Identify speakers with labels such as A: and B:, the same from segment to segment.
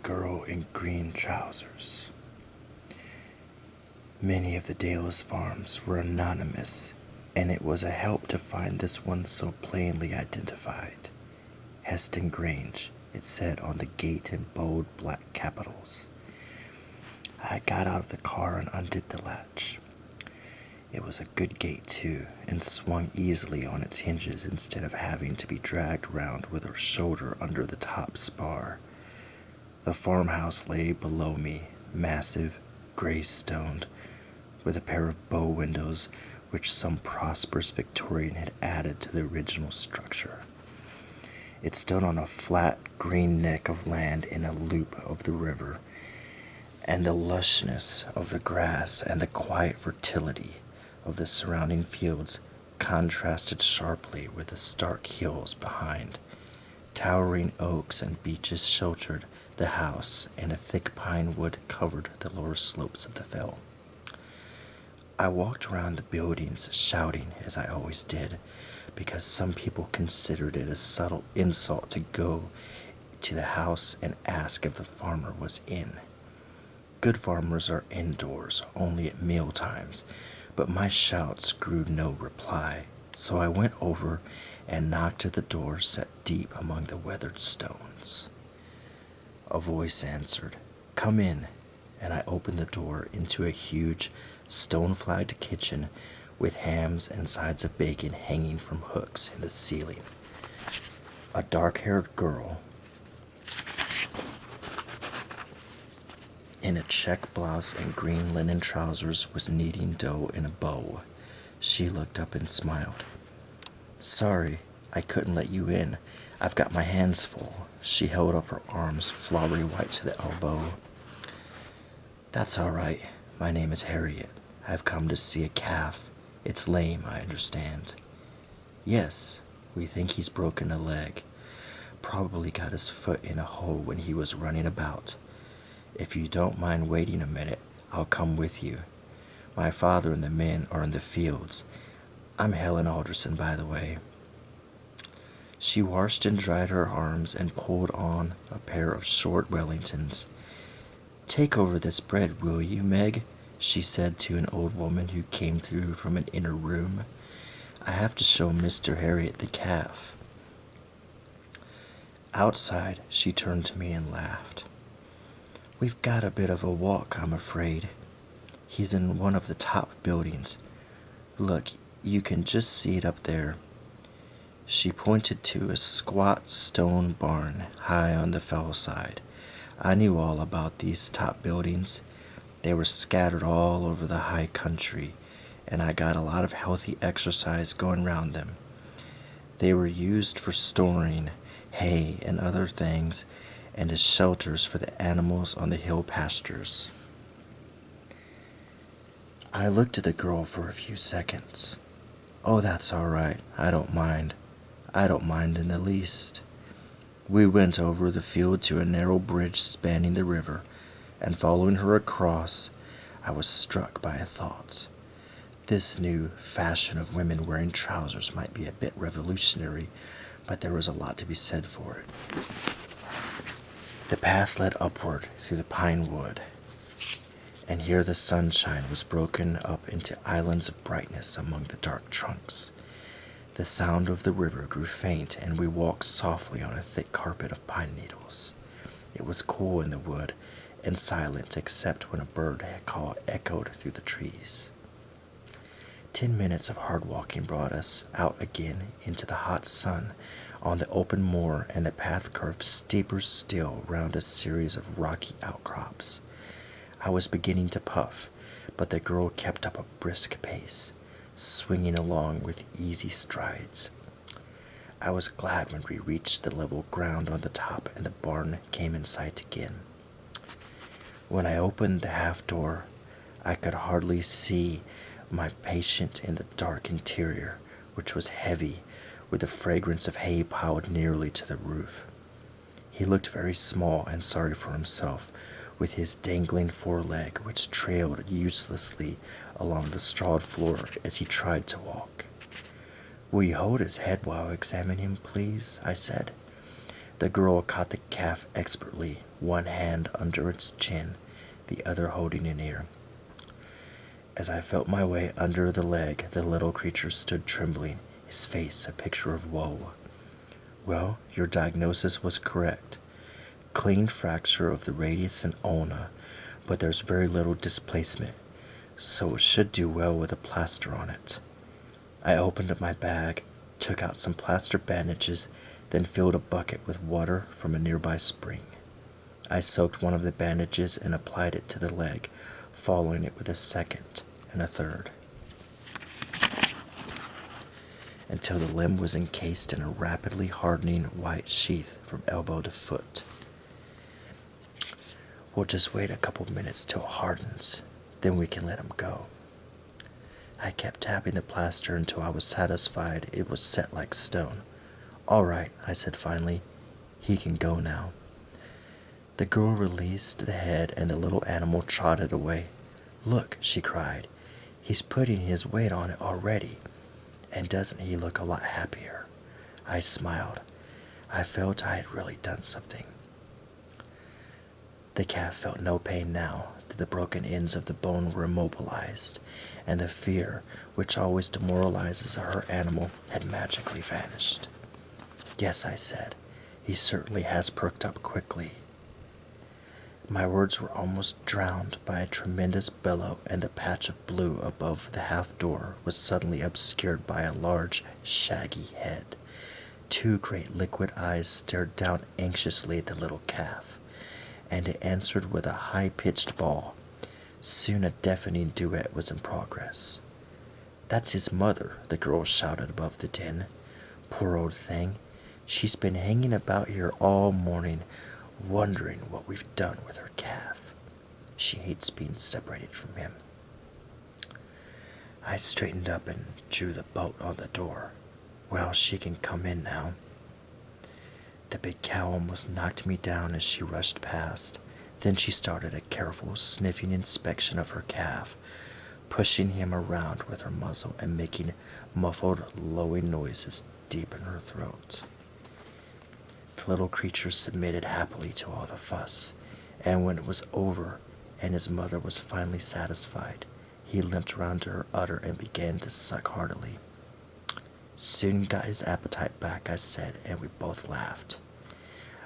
A: girl in green trousers. Many of the Dales farms were anonymous, and it was a help to find this one so plainly identified. Heston Grange, it said on the gate in bold black capitals. I got out of the car and undid the latch. It was a good gate, too, and swung easily on its hinges instead of having to be dragged round with her shoulder under the top spar. The farmhouse lay below me, massive, gray-stoned, with a pair of bow windows which some prosperous Victorian had added to the original structure. It stood on a flat, green neck of land in a loop of the river, and the lushness of the grass and the quiet fertility of the surrounding fields contrasted sharply with the stark hills behind. Towering oaks and beeches sheltered the house, and a thick pine wood covered the lower slopes of the fell. I walked around the buildings shouting, as I always did, because some people considered it a subtle insult to go to the house and ask if the farmer was in. Good farmers are indoors only at meal times, but my shouts grew no reply, so I went over and knocked at the door set deep among the weathered stones. A voice answered, "Come in," and I opened the door into a huge, stone-flagged kitchen with hams and sides of bacon hanging from hooks in the ceiling. A dark-haired girl in a check blouse and green linen trousers was kneading dough in a bowl. She looked up and smiled. "Sorry, I couldn't let you in. I've got my hands full." She held up her arms, flowery white to the elbow. "That's all right. My name is Herriot. I've come to see a calf. It's lame, I understand." "Yes, we think he's broken a leg. Probably got his foot in a hole when he was running about. If you don't mind waiting a minute, I'll come with you. My father and the men are in the fields. I'm Helen Alderson, by the way." She washed and dried her arms and pulled on a pair of short Wellingtons. "Take over this bread, will you, Meg?" she said to an old woman who came through from an inner room. "I have to show Mr. Herriot the calf." Outside, she turned to me and laughed. "We've got a bit of a walk, I'm afraid. He's in one of the top buildings. Look, you can just see it up there." She pointed to a squat stone barn high on the fell side. I knew all about these top buildings. They were scattered all over the high country, and I got a lot of healthy exercise going round them. They were used for storing hay and other things, and as shelters for the animals on the hill pastures. I looked at the girl for a few seconds. "Oh, that's all right. I don't mind. I don't mind in the least." We went over the field to a narrow bridge spanning the river, and following her across, I was struck by a thought. This new fashion of women wearing trousers might be a bit revolutionary, but there was a lot to be said for it. The path led upward through the pine wood, and here the sunshine was broken up into islands of brightness among the dark trunks. The sound of the river grew faint, and we walked softly on a thick carpet of pine needles. It was cool in the wood, and silent except when a bird call echoed through the trees. 10 minutes of hard walking brought us out again into the hot sun on the open moor, and the path curved steeper still round a series of rocky outcrops. I was beginning to puff, but the girl kept up a brisk pace, swinging along with easy strides. I was glad when we reached the level ground on the top and the barn came in sight again. When I opened the half door, I could hardly see my patient in the dark interior, which was heavy with the fragrance of hay piled nearly to the roof. He looked very small and sorry for himself, with his dangling foreleg which trailed uselessly along the strawed floor as he tried to walk. "Will you hold his head while I examine him, please?" I said. The girl caught the calf expertly, one hand under its chin, the other holding an ear. As I felt my way under the leg, the little creature stood trembling, his face a picture of woe. Well, your diagnosis was correct. Clean fracture of the radius and ulna, but there's very little displacement, so it should do well with a plaster on it. I opened up my bag, took out some plaster bandages, then filled a bucket with water from a nearby spring. I soaked one of the bandages and applied it to the leg, following it with a second and a third, until the limb was encased in a rapidly hardening white sheath from elbow to foot. We'll just wait a couple minutes till it hardens, then we can let him go. I kept tapping the plaster until I was satisfied it was set like stone. All right, I said finally. He can go now. The girl released the head and the little animal trotted away. Look, she cried. He's putting his weight on it already. And doesn't he look a lot happier? I smiled. I felt I had really done something. The calf felt no pain now that the broken ends of the bone were immobilized, and the fear, which always demoralizes a hurt animal, had magically vanished. Yes, I said, he certainly has perked up quickly. My words were almost drowned by a tremendous bellow, and the patch of blue above the half door was suddenly obscured by a large, shaggy head. Two great liquid eyes stared down anxiously at the little calf, and it answered with a high-pitched bawl. Soon a deafening duet was in progress. That's his mother, the girl shouted above the din. Poor old thing. She's been hanging about here all morning, wondering what we've done with her calf. She hates being separated from him. I straightened up and drew the bolt on the door. Well, she can come in now. The big cow almost knocked me down as she rushed past. Then she started a careful, sniffing inspection of her calf, pushing him around with her muzzle and making muffled, lowing noises deep in her throat. The little creature submitted happily to all the fuss, and when it was over and his mother was finally satisfied, he limped around to her udder and began to suck heartily. Soon got his appetite back, I said, and we both laughed.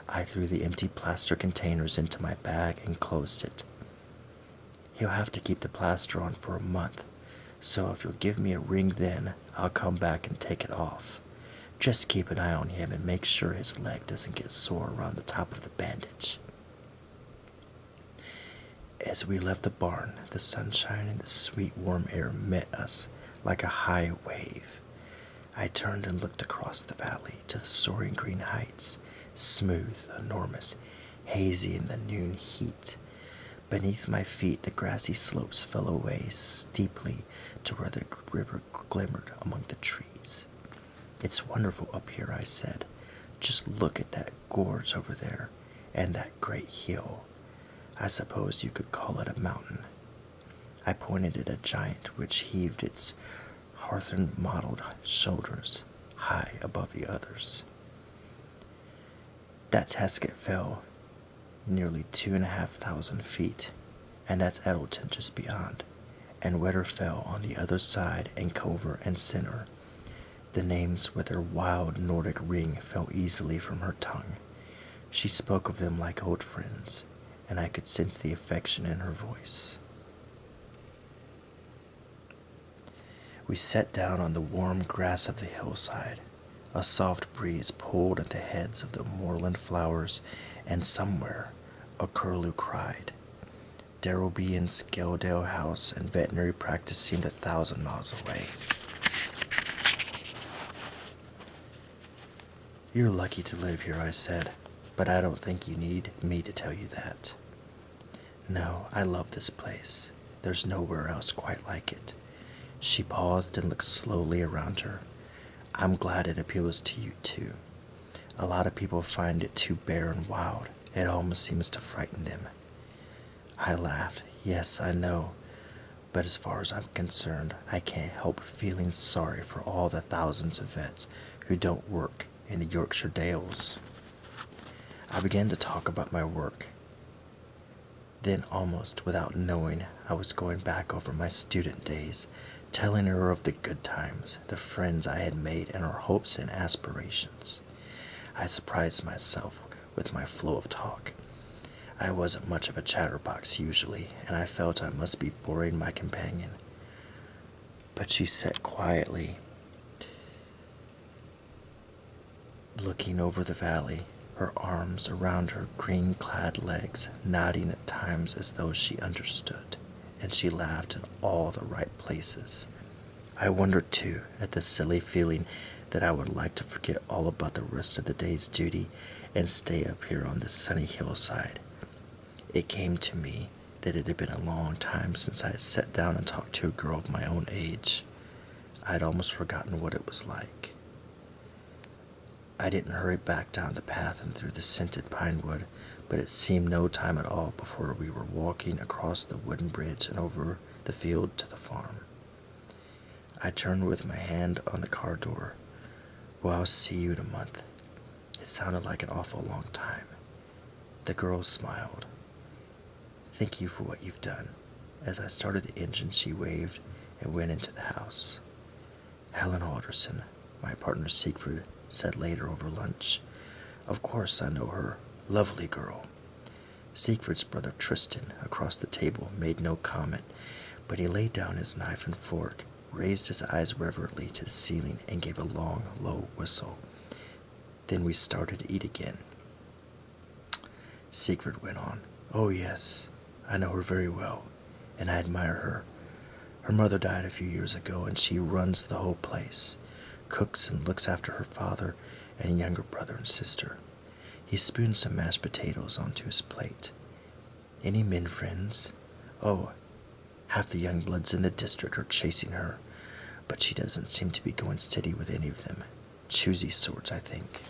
A: I threw the empty plaster containers into my bag and closed it. He'll have to keep the plaster on for a month, so if you'll give me a ring then, I'll come back and take it off. Just keep an eye on him and make sure his leg doesn't get sore around the top of the bandage. As we left the barn, the sunshine and the sweet warm air met us like a high wave. I turned and looked across the valley to the soaring green heights, smooth, enormous, hazy in the noon heat. Beneath my feet, the grassy slopes fell away steeply to where the river glimmered among the trees. It's wonderful up here, I said. Just look at that gorge over there, and that great hill. I suppose you could call it a mountain. I pointed at a giant which heaved its hawthorn-mottled shoulders high above the others. That's Heskett Fell, nearly 2,500 feet, and that's Eddleton just beyond, and Wetter Fell on the other side, and Cover and Center. The names with their wild Nordic ring fell easily from her tongue. She spoke of them like old friends, and I could sense the affection in her voice. We sat down on the warm grass of the hillside. A soft breeze pulled at the heads of the moorland flowers, and somewhere a curlew cried. Darrowby and Skeldale House and veterinary practice seemed 1,000 miles away. You're lucky to live here, I said, but I don't think you need me to tell you that. No, I love this place. There's nowhere else quite like it. She paused and looked slowly around her. I'm glad it appeals to you, too. A lot of people find it too bare and wild. It almost seems to frighten them. I laughed. Yes, I know. But as far as I'm concerned, I can't help feeling sorry for all the thousands of vets who don't work in the Yorkshire Tales. I began to talk about my work. Then, almost without knowing, I was going back over my student days, telling her of the good times, the friends I had made, and our hopes and aspirations. I surprised myself with my flow of talk. I wasn't much of a chatterbox usually, and I felt I must be boring my companion. But she sat quietly, looking over the valley, her arms around her green-clad legs, nodding at times as though she understood, and she laughed in all the right places. I wondered, too, at the silly feeling that I would like to forget all about the rest of the day's duty and stay up here on this sunny hillside. It came to me that it had been a long time since I had sat down and talked to a girl of my own age. I had almost forgotten what it was like. I didn't hurry back down the path and through the scented pine wood, but it seemed no time at all before we were walking across the wooden bridge and over the field to the farm. I turned with my hand on the car door. "Well, I'll see you in a month." It sounded like an awful long time. The girl smiled. "Thank you for what you've done." As I started the engine, she waved and went into the house. "Helen Alderson," my partner Siegfried said later over lunch. "Of course I know her. Lovely girl." Siegfried's brother Tristan, across the table, made no comment, but he laid down his knife and fork, raised his eyes reverently to the ceiling, and gave a long, low whistle. Then we started to eat again. Siegfried went on. "Oh, yes, I know her very well, and I admire her. Her mother died a few years ago, and she runs the whole place, cooks and looks after her father and a younger brother and sister." He spooned some mashed potatoes onto his plate. "Any men friends?" "Oh, half the young bloods in the district are chasing her, but she doesn't seem to be going steady with any of them. Choosy sorts, I think."